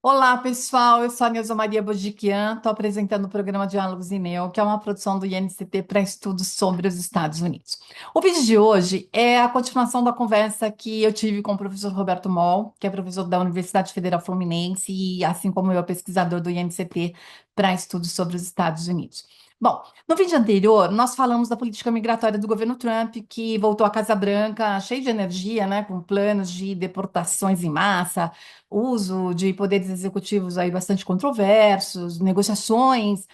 Olá, pessoal. Eu sou a Neuza Maria Bojiquian, estou apresentando o programa Diálogos INEO, que é uma produção do INCT para estudos sobre os Estados Unidos. O vídeo de hoje é a continuação da conversa que eu tive com o professor Roberto Moll, que é professor da Universidade Federal Fluminense e, assim como eu, é pesquisador do INCT para estudos sobre os Estados Unidos. Bom, no vídeo anterior, nós falamos da política migratória do governo Trump, que voltou à Casa Branca cheio de energia, né, com planos de deportações em massa, uso de poderes executivos aí bastante controversos, negociações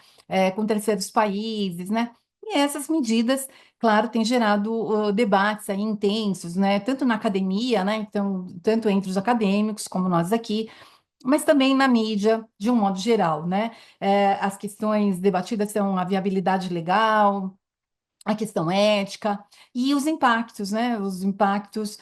com terceiros países, né? E essas medidas, claro, têm gerado debates aí intensos, né? Tanto na academia, né? Então, tanto entre os acadêmicos como nós aqui, mas também na mídia, de um modo geral, né? As questões debatidas são a viabilidade legal, a questão ética e os impactos, né? Os impactos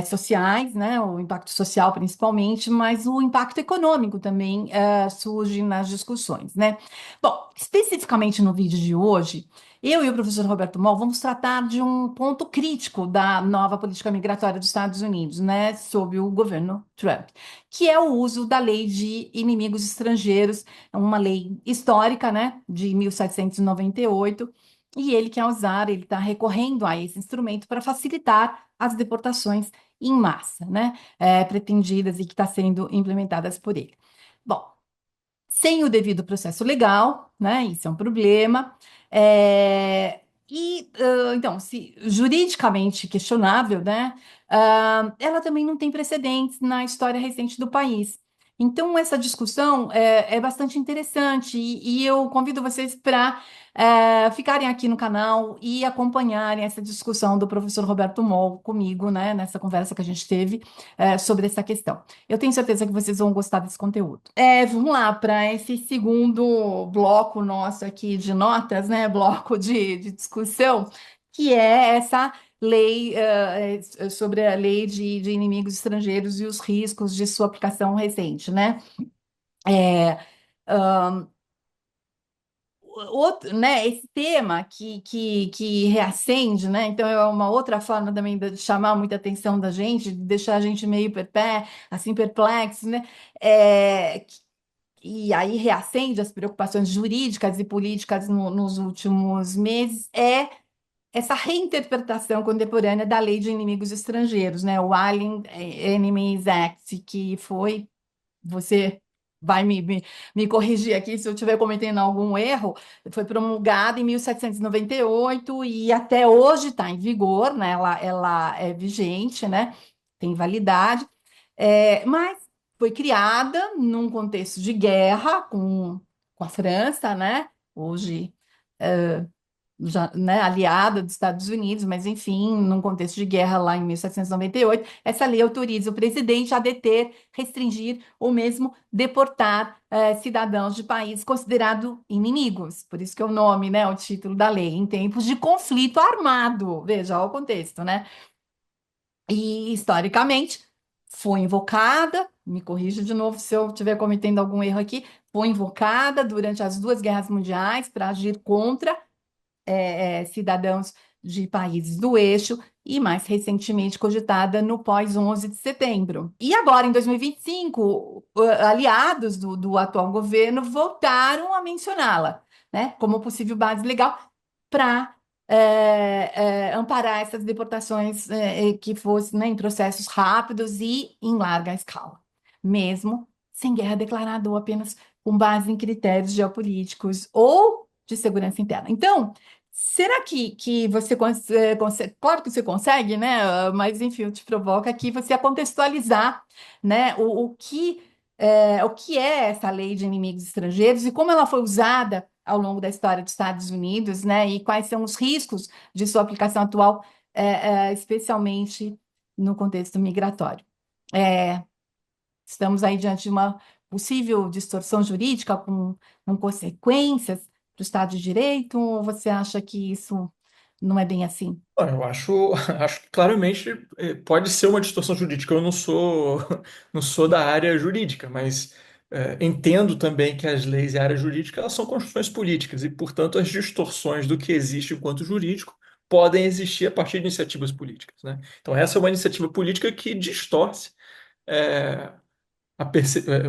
sociais, né? O impacto social principalmente, mas o impacto econômico também surge nas discussões, né? Bom, especificamente no vídeo de hoje, eu e o professor Roberto Moll vamos tratar de um ponto crítico da nova política migratória dos Estados Unidos, né? Sob o governo Trump, que é o uso da lei de inimigos estrangeiros, uma lei histórica, né? De 1798 e ele quer usar, ele está recorrendo a esse instrumento para facilitar as deportações em massa, né? Pretendidas e que está sendo implementadas por ele. Bom, sem o devido processo legal, né? Isso é um problema. Então, se juridicamente questionável, né? Ela também não tem precedentes na história recente do país. Então, essa discussão é bastante interessante e eu convido vocês para ficarem aqui no canal e acompanharem essa discussão do professor Roberto Moll comigo, né, nessa conversa que a gente teve sobre essa questão. Eu tenho certeza que vocês vão gostar desse conteúdo. Vamos lá para esse segundo bloco nosso aqui de notas, né? Bloco de discussão, que é essa lei sobre a lei de inimigos estrangeiros e os riscos de sua aplicação recente, né? É, esse tema que reacende, né? Então é uma outra forma também de chamar muita atenção da gente, de deixar a gente meio assim, perplexo, né? É, e aí reacende as preocupações jurídicas e políticas nos últimos meses, é essa reinterpretação contemporânea da Lei de Inimigos Estrangeiros, né? O Alien Enemies Act, que foi, você vai me corrigir aqui se eu estiver cometendo algum erro, foi promulgada em 1798 e até hoje está em vigor, né? Ela é vigente, né? Tem validade. Mas foi criada num contexto de guerra com a França, né? Hoje já, né, aliada dos Estados Unidos, mas enfim, num contexto de guerra lá em 1798, essa lei autoriza o presidente a deter, restringir ou mesmo deportar cidadãos de países considerados inimigos. Por isso que é o nome, né, o título da lei, em tempos de conflito armado. Veja o contexto, né? E, historicamente, foi invocada, me corrija de novo se eu estiver cometendo algum erro aqui, foi invocada durante as duas guerras mundiais para agir contra cidadãos de países do eixo e, mais recentemente, cogitada no pós-11 de setembro. E agora, em 2025, aliados do atual governo voltaram a mencioná-la, né, como possível base legal para amparar essas deportações que fossem, né, em processos rápidos e em larga escala, mesmo sem guerra declarada ou apenas com base em critérios geopolíticos ou de segurança interna. Então, será que você consegue? Claro que você consegue, né? Mas enfim, te provoca aqui você a contextualizar, né? O que é essa lei de inimigos estrangeiros e como ela foi usada ao longo da história dos Estados Unidos, né? E quais são os riscos de sua aplicação atual, especialmente no contexto migratório. É, Estamos aí diante de uma possível distorção jurídica com consequências para o Estado de Direito, ou você acha que isso não é bem assim? Olha, eu acho, acho que claramente pode ser uma distorção jurídica. Eu não sou, não sou da área jurídica, mas entendo também que as leis e a área jurídica elas são construções políticas e, portanto, as distorções do que existe enquanto jurídico podem existir a partir de iniciativas políticas, né? Então, essa é uma iniciativa política que distorce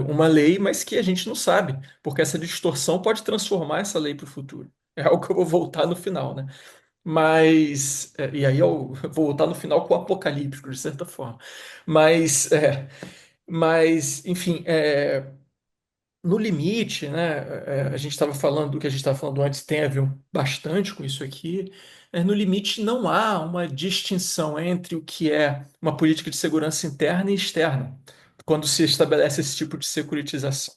uma lei, mas que a gente não sabe, porque essa distorção pode transformar essa lei para o futuro. É algo que eu vou voltar no final, né? Mas, e aí eu vou voltar no final com o apocalíptico, de certa forma. Mas, enfim, no limite, né, a gente estava falando do que a gente estava falando antes, tem a ver bastante com isso aqui. No limite, não há uma distinção entre o que é uma política de segurança interna e externa, quando se estabelece esse tipo de securitização,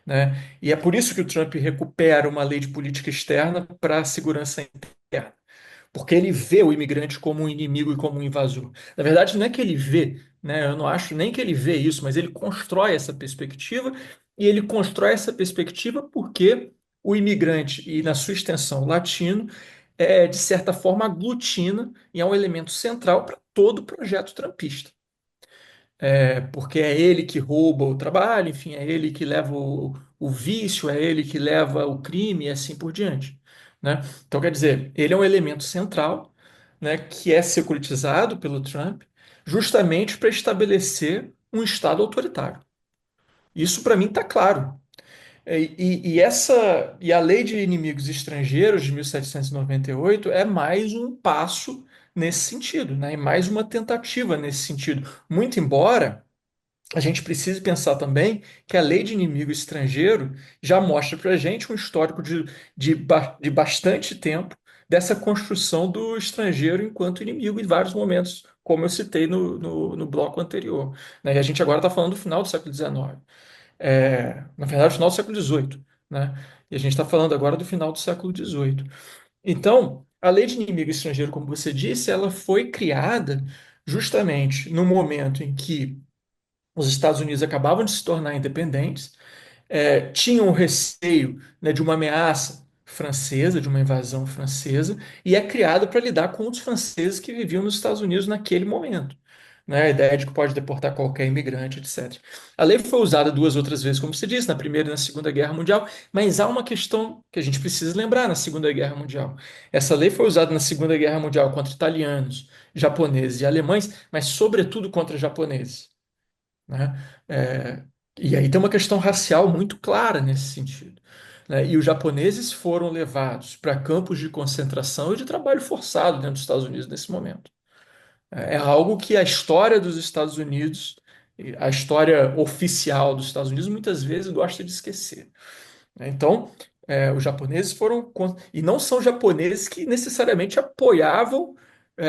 né? E é por isso que o Trump recupera uma lei de política externa para a segurança interna, porque ele vê o imigrante como um inimigo e como um invasor. Na verdade, não é que ele vê, né? Eu não acho nem que ele vê isso, mas ele constrói essa perspectiva, e ele constrói essa perspectiva porque o imigrante, e na sua extensão latino, de certa forma aglutina e é um elemento central para todo o projeto trumpista. Porque é ele que rouba o trabalho, enfim, é ele que leva o vício, é ele que leva o crime e assim por diante, né? Então, quer dizer, ele é um elemento central, né, que é securitizado pelo Trump justamente para estabelecer um Estado autoritário. Isso, para mim, está claro. E a Lei de Inimigos Estrangeiros de 1798 é mais um passo nesse sentido, né? E mais uma tentativa nesse sentido. Muito embora a gente precisa pensar também que a lei de inimigo estrangeiro já mostra para a gente um histórico de bastante tempo dessa construção do estrangeiro enquanto inimigo em vários momentos, como eu citei no bloco anterior, né? E a gente agora está falando do final do século XIX. Na verdade, final do século XVIII, né? E a gente está falando agora do final do século XVIII. Então, a lei de inimigo estrangeiro, como você disse, ela foi criada justamente no momento em que os Estados Unidos acabavam de se tornar independentes, tinham o receio, né, de uma ameaça francesa, de uma invasão francesa, e é criado para lidar com os franceses que viviam nos Estados Unidos naquele momento. Né, a ideia de que pode deportar qualquer imigrante, etc. A lei foi usada duas outras vezes, como você disse, na Primeira e na Segunda Guerra Mundial, mas há uma questão que a gente precisa lembrar na Segunda Guerra Mundial. Essa lei foi usada na Segunda Guerra Mundial contra italianos, japoneses e alemães, mas sobretudo contra japoneses, né? É, e aí tem uma questão racial muito clara nesse sentido, né? E os japoneses foram levados para campos de concentração e de trabalho forçado dentro dos Estados Unidos nesse momento. É algo que a história dos Estados Unidos, a história oficial dos Estados Unidos, muitas vezes gosta de esquecer, né? Então, os japoneses e não são japoneses que necessariamente apoiavam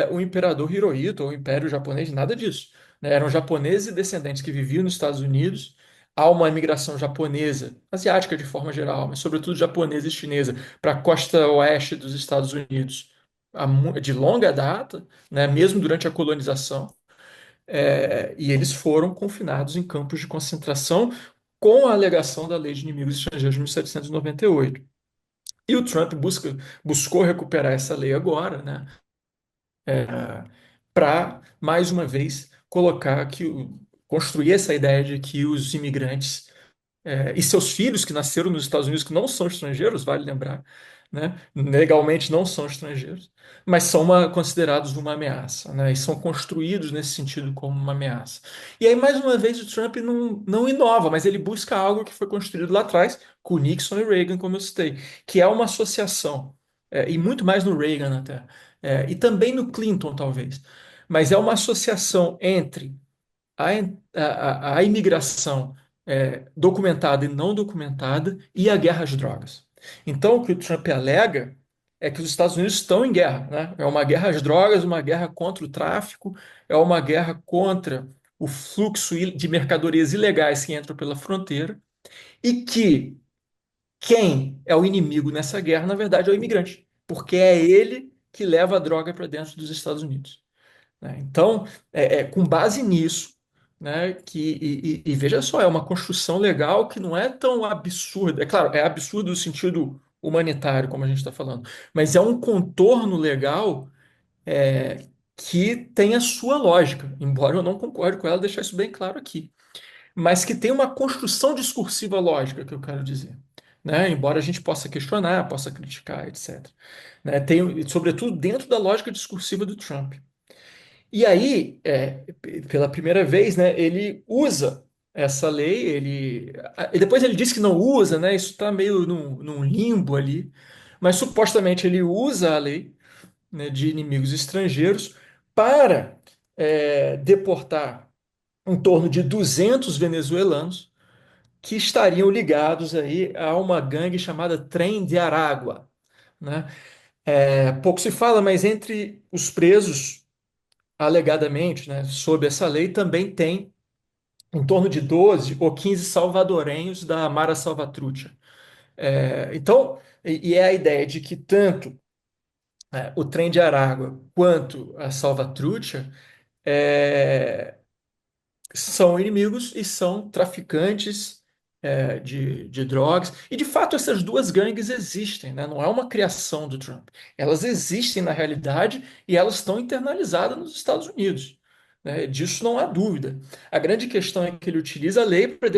o imperador Hirohito ou o Império Japonês, nada disso, né? Eram japoneses e descendentes que viviam nos Estados Unidos. Há uma imigração japonesa, asiática de forma geral, mas sobretudo japonesa e chinesa, para a costa oeste dos Estados Unidos de longa data, né? Mesmo durante a colonização. E eles foram confinados em campos de concentração com a alegação da Lei de Inimigos Estrangeiros de 1798. E o Trump buscou recuperar essa lei agora, né, para, mais uma vez, construir essa ideia de que os imigrantes e seus filhos que nasceram nos Estados Unidos, que não são estrangeiros, vale lembrar, né? Legalmente não são estrangeiros, mas são considerados uma ameaça, né? E são construídos nesse sentido como uma ameaça. E aí, mais uma vez, o Trump não inova, mas ele busca algo que foi construído lá atrás, com Nixon e Reagan, como eu citei, que é uma associação, e muito mais no Reagan até, e também no Clinton, talvez, mas é uma associação entre a imigração documentada e não documentada e a guerra às drogas. Então, o que o Trump alega é que os Estados Unidos estão em guerra, né? É uma guerra às drogas, uma guerra contra o tráfico, é uma guerra contra o fluxo de mercadorias ilegais que entram pela fronteira, e que quem é o inimigo nessa guerra, na verdade, é o imigrante, porque é ele que leva a droga para dentro dos Estados Unidos, né? Então, com base nisso, né, e veja só, é uma construção legal que não é tão absurda. É claro, é absurdo no sentido humanitário, como a gente está falando, mas é um contorno legal que tem a sua lógica, embora eu não concorde com ela, deixar isso bem claro aqui, mas que tem uma construção discursiva lógica, que eu quero dizer. Né? Embora a gente possa questionar, possa criticar, etc. Né? Sobretudo dentro da lógica discursiva do Trump. E aí, pela primeira vez, né, ele usa essa lei, e depois ele disse que não usa, né? Isso está meio num limbo ali, mas supostamente ele usa a lei, né, de inimigos estrangeiros para deportar em torno de 200 venezuelanos que estariam ligados aí a uma gangue chamada Trem de Aragua, né? Pouco se fala, mas entre os presos, alegadamente, né, sob essa lei, também tem em torno de 12 ou 15 salvadorenhos da Mara Salvatrucha. Então, é a ideia de que tanto o Trem de Aragua quanto a Salvatrucha é, são inimigos e são traficantes de drogas. E de fato, essas duas gangues existem, né? Não é uma criação do Trump. Elas existem na realidade e elas estão internalizadas nos Estados Unidos. Né? Disso não há dúvida. A grande questão é que ele utiliza a lei para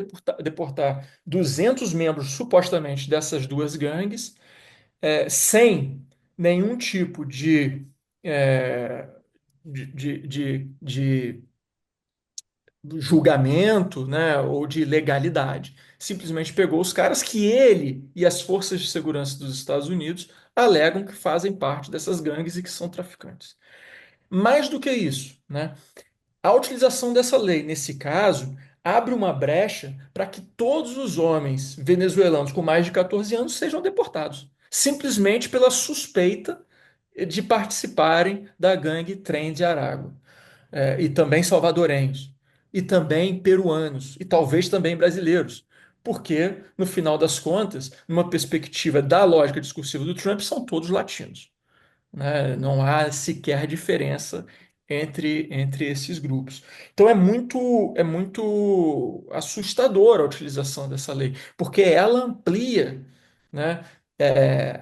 deportar 200 membros supostamente dessas duas gangues, sem nenhum tipo é, de julgamento, né, ou de legalidade. Simplesmente pegou os caras que ele e as forças de segurança dos Estados Unidos alegam que fazem parte dessas gangues e que são traficantes. Mais do que isso, né, a utilização dessa lei, nesse caso, abre uma brecha para que todos os homens venezuelanos com mais de 14 anos sejam deportados, simplesmente pela suspeita de participarem da gangue Trem de Aragua, e também salvadorenhos, e também peruanos, e talvez também brasileiros. Porque, no final das contas, numa perspectiva da lógica discursiva do Trump, são todos latinos, né? Não há sequer diferença entre esses grupos. Então é muito assustadora a utilização dessa lei, porque ela amplia, né,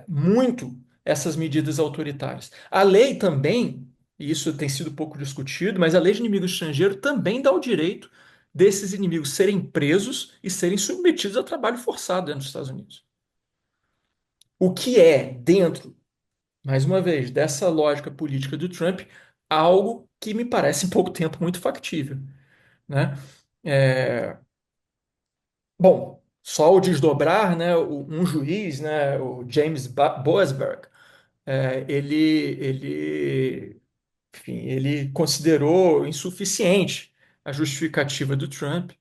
muito essas medidas autoritárias. A lei também, e isso tem sido pouco discutido, mas a lei de inimigo estrangeiro também dá o direito desses inimigos serem presos e serem submetidos a trabalho forçado dentro dos Estados Unidos. O que é, dentro mais uma vez, dessa lógica política do Trump, algo que me parece em pouco tempo muito factível, né? É, bom, só o desdobrar, né? Um juiz, né? O James Boasberg, enfim, ele considerou insuficiente a justificativa do Trump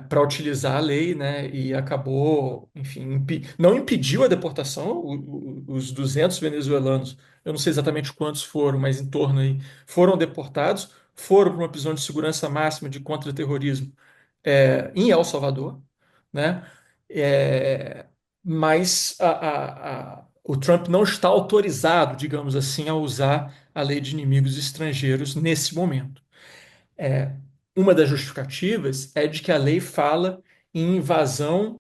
para utilizar a lei, né? E acabou, enfim, não impediu a deportação. Os 200 venezuelanos, eu não sei exatamente quantos foram, mas em torno aí, foram deportados, foram para uma prisão de segurança máxima de contra-terrorismo em El Salvador, né? É, mas o Trump não está autorizado, digamos assim, a usar a lei de inimigos estrangeiros nesse momento. É, uma das justificativas é de que a lei fala em invasão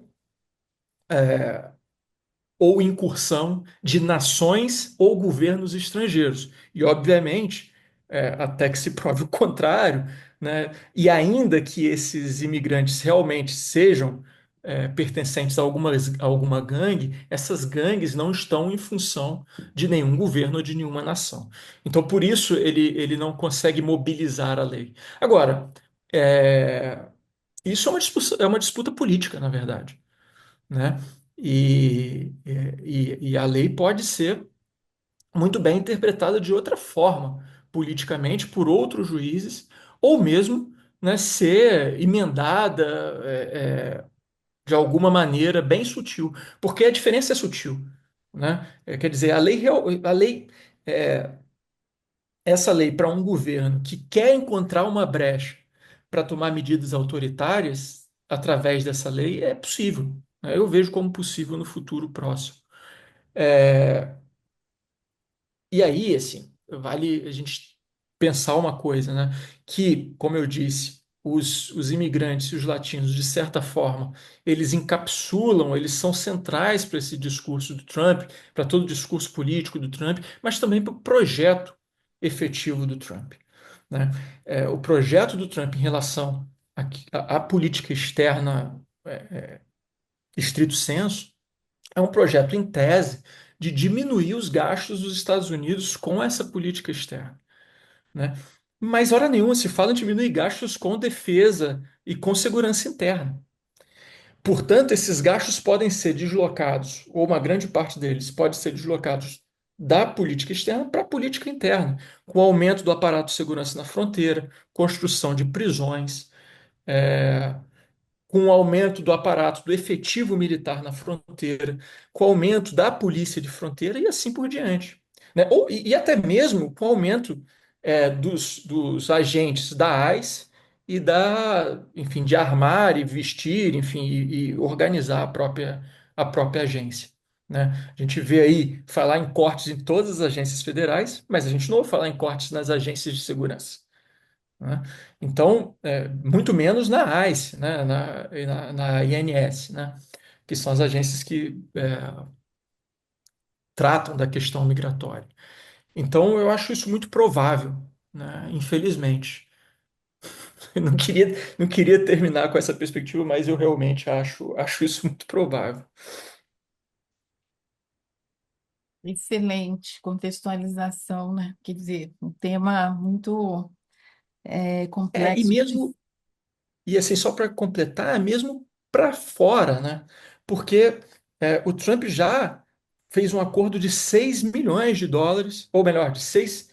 ou incursão de nações ou governos estrangeiros. E, obviamente, até que se prove o contrário, né, e ainda que esses imigrantes realmente sejam pertencentes a alguma gangue, essas gangues não estão em função de nenhum governo ou de nenhuma nação. Então, por isso, ele não consegue mobilizar a lei. Agora, é, isso é uma disputa política, na verdade, né? E a lei pode ser muito bem interpretada de outra forma, politicamente, por outros juízes, ou mesmo, né, ser emendada de alguma maneira bem sutil, porque a diferença é sutil, né? Quer dizer, é, essa lei para um governo que quer encontrar uma brecha para tomar medidas autoritárias através dessa lei é possível, né? Eu vejo como possível no futuro próximo. É, e aí, assim, vale a gente pensar uma coisa, né? Que, como eu disse, os imigrantes e os latinos, de certa forma, eles encapsulam, eles são centrais para esse discurso do Trump, para todo o discurso político do Trump, mas também para o projeto efetivo do Trump, né? O projeto do Trump em relação à política externa, estrito senso, é um projeto em tese de diminuir os gastos dos Estados Unidos com essa política externa, né? Mas hora nenhuma se fala em diminuir gastos com defesa, e com segurança interna. Portanto, esses gastos podem ser deslocados, ou uma grande parte deles pode ser deslocados da política externa para a política interna, com o aumento do aparato de segurança na fronteira, construção de prisões, é, com o aumento do aparato do efetivo militar na fronteira, com o aumento da polícia de fronteira e assim por diante. Né? E até mesmo com o aumento dos agentes da ICE e enfim, de armar e vestir, enfim, e organizar a própria agência. Né? A gente vê aí falar em cortes em todas as agências federais, mas a gente não ouve falar em cortes nas agências de segurança. Né? Então, muito menos na ICE, né? Na INS, né? Que são as agências que tratam da questão migratória. Então, eu acho isso muito provável, né? Infelizmente. Eu não queria terminar com essa perspectiva, mas eu realmente acho isso muito provável. Excelente contextualização, né? Quer dizer, um tema muito E complexo. mesmo, e assim, só para completar, mesmo para fora, né? Porque o Trump já fez um acordo de 6 milhões de dólares, ou melhor, de seis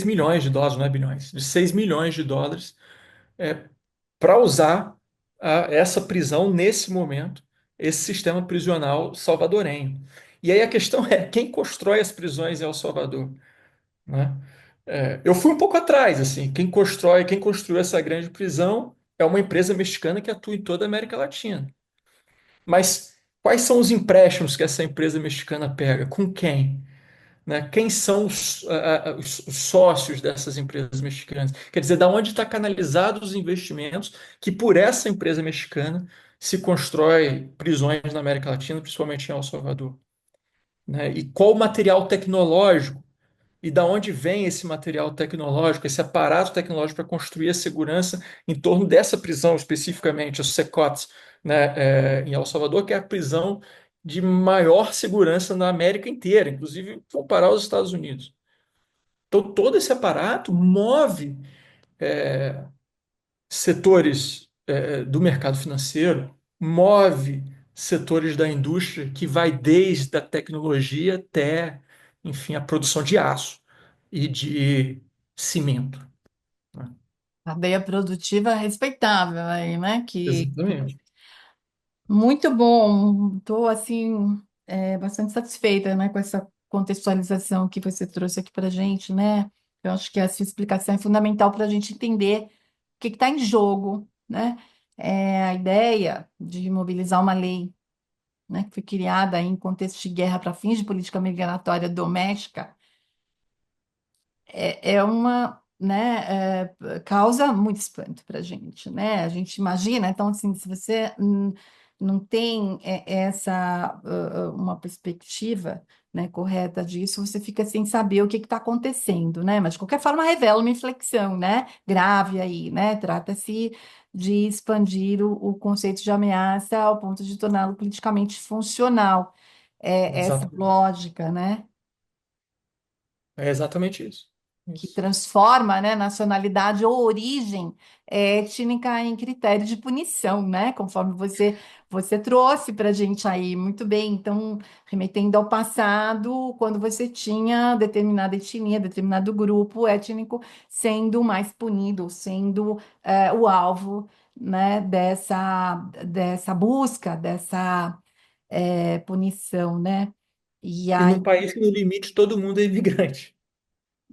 milhões de dólares, não é bilhões, de 6 milhões de dólares para usar essa prisão nesse momento, esse sistema prisional salvadorenho. E aí a questão é, quem constrói as prisões em El Salvador? Né? Eu fui um pouco atrás, assim, quem construiu essa grande prisão é uma empresa mexicana que atua em toda a América Latina. Mas quais são os empréstimos que essa empresa mexicana pega? Com quem? Né? Quem são os sócios dessas empresas mexicanas? Quer dizer, da onde está canalizados os investimentos que por essa empresa mexicana se constrói prisões na América Latina, principalmente em El Salvador? Né? E qual o material tecnológico e da onde vem esse material tecnológico, esse aparato tecnológico para construir a segurança em torno dessa prisão especificamente, os Secots, né, em El Salvador, que é a prisão de maior segurança na América inteira, inclusive comparar aos Estados Unidos. Então, todo esse aparato move setores do mercado financeiro, move setores da indústria que vai desde a tecnologia até, enfim, a produção de aço e de cimento. Né? Cadeia produtiva respeitável aí, né? Que Exatamente. muito bom. Estou assim bastante satisfeita, né, com essa contextualização que você trouxe aqui para a gente, né? Eu acho que essa explicação é fundamental para a gente entender o que está em jogo, né? A ideia de mobilizar uma lei, né, que foi criada em contexto de guerra para fins de política migratória doméstica é uma, né, causa muito espanto para a gente, né? A gente imagina, então, assim, se você não tem uma perspectiva, né, correta disso, você fica sem saber o que está acontecendo, né? Mas, de qualquer forma, revela uma inflexão, né, grave aí, né? Trata-se de expandir o conceito de ameaça ao ponto de torná-lo politicamente funcional. Essa Exatamente. lógica, né? É exatamente isso. Que Isso. transforma, né, nacionalidade ou origem étnica em critério de punição, né? Conforme você trouxe para a gente aí, muito bem. Então, remetendo ao passado, quando você tinha determinada etnia, determinado grupo étnico sendo mais punido, sendo o alvo, né, dessa busca, dessa punição, né? E E aí num país que, no limite, todo mundo é imigrante.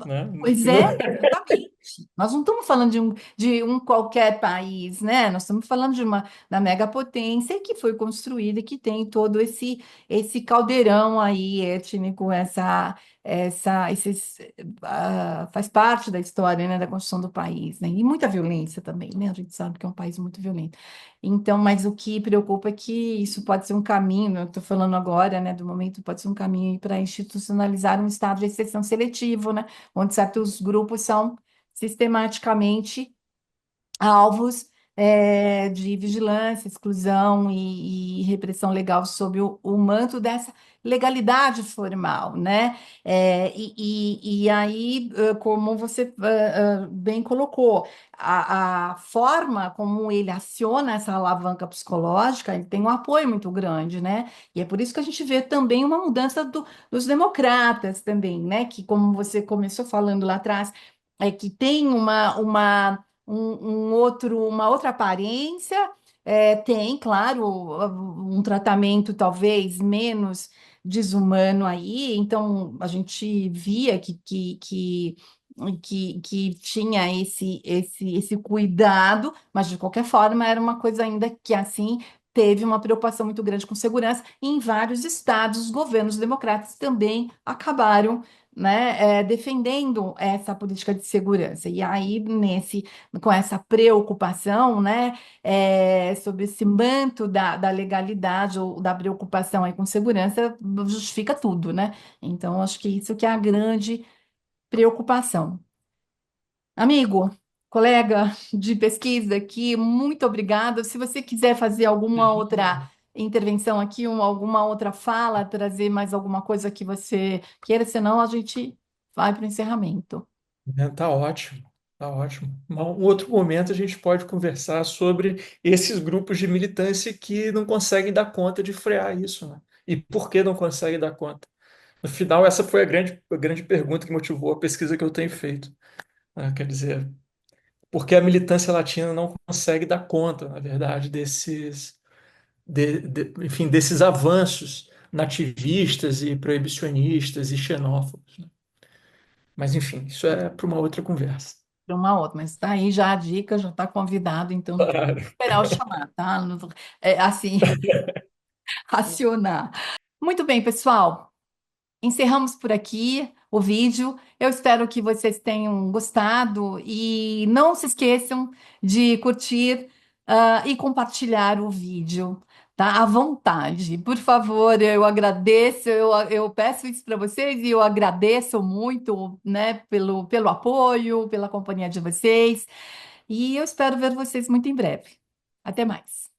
Né? pois é, exatamente. Nós não estamos falando de um qualquer país, né? Nós estamos falando de uma da megapotência que foi construída e que tem todo esse caldeirão aí étnico, faz parte da história, né, da construção do país, né? E muita violência também, né? A gente sabe que é um país muito violento. Então, mas o que preocupa é que isso pode ser um caminho, eu estou falando agora, né, do momento, pode ser um caminho para institucionalizar um estado de exceção seletivo, né? Onde certos grupos são sistematicamente alvos de vigilância, exclusão e repressão legal sob o manto dessa legalidade formal, né? E aí, como você bem colocou, a forma como ele aciona essa alavanca psicológica, ele tem um apoio muito grande, né? E é por isso que a gente vê também uma mudança dos democratas também, né? Que, como você começou falando lá atrás, que tem uma outra aparência, tem, claro, um tratamento talvez menos desumano aí, então a gente via que tinha esse cuidado, mas de qualquer forma era uma coisa ainda que assim teve uma preocupação muito grande com segurança, e em vários estados os governos democratas também acabaram, né, defendendo essa política de segurança. E aí, com essa preocupação, né, sobre esse manto da legalidade ou da preocupação aí com segurança, justifica tudo, né? Então, acho que isso que é a grande preocupação. Amigo, colega de pesquisa aqui, muito obrigada. Se você quiser fazer alguma outra intervenção aqui, alguma outra fala, trazer mais alguma coisa que você queira, senão a gente vai para o encerramento. Tá ótimo, tá ótimo. Um outro momento a gente pode conversar sobre esses grupos de militância que não conseguem dar conta de frear isso, né? E por que não conseguem dar conta? No final, essa foi a grande pergunta que motivou a pesquisa que eu tenho feito, né? Quer dizer, por que a militância latina não consegue dar conta, na verdade, enfim, desses avanços nativistas e proibicionistas e xenófobos, né? Mas, enfim, isso é para uma outra conversa. Para uma outra, mas está aí já a dica, já está convidado, então não precisa Claro. esperar eu chamar, tá? Assim, racionar. Muito bem, pessoal. Encerramos por aqui o vídeo. Eu espero que vocês tenham gostado e não se esqueçam de curtir, e compartilhar o vídeo, tá? À vontade. Por favor, eu agradeço, eu peço isso para vocês e eu agradeço muito, né, pelo apoio, pela companhia de vocês. E eu espero ver vocês muito em breve. Até mais.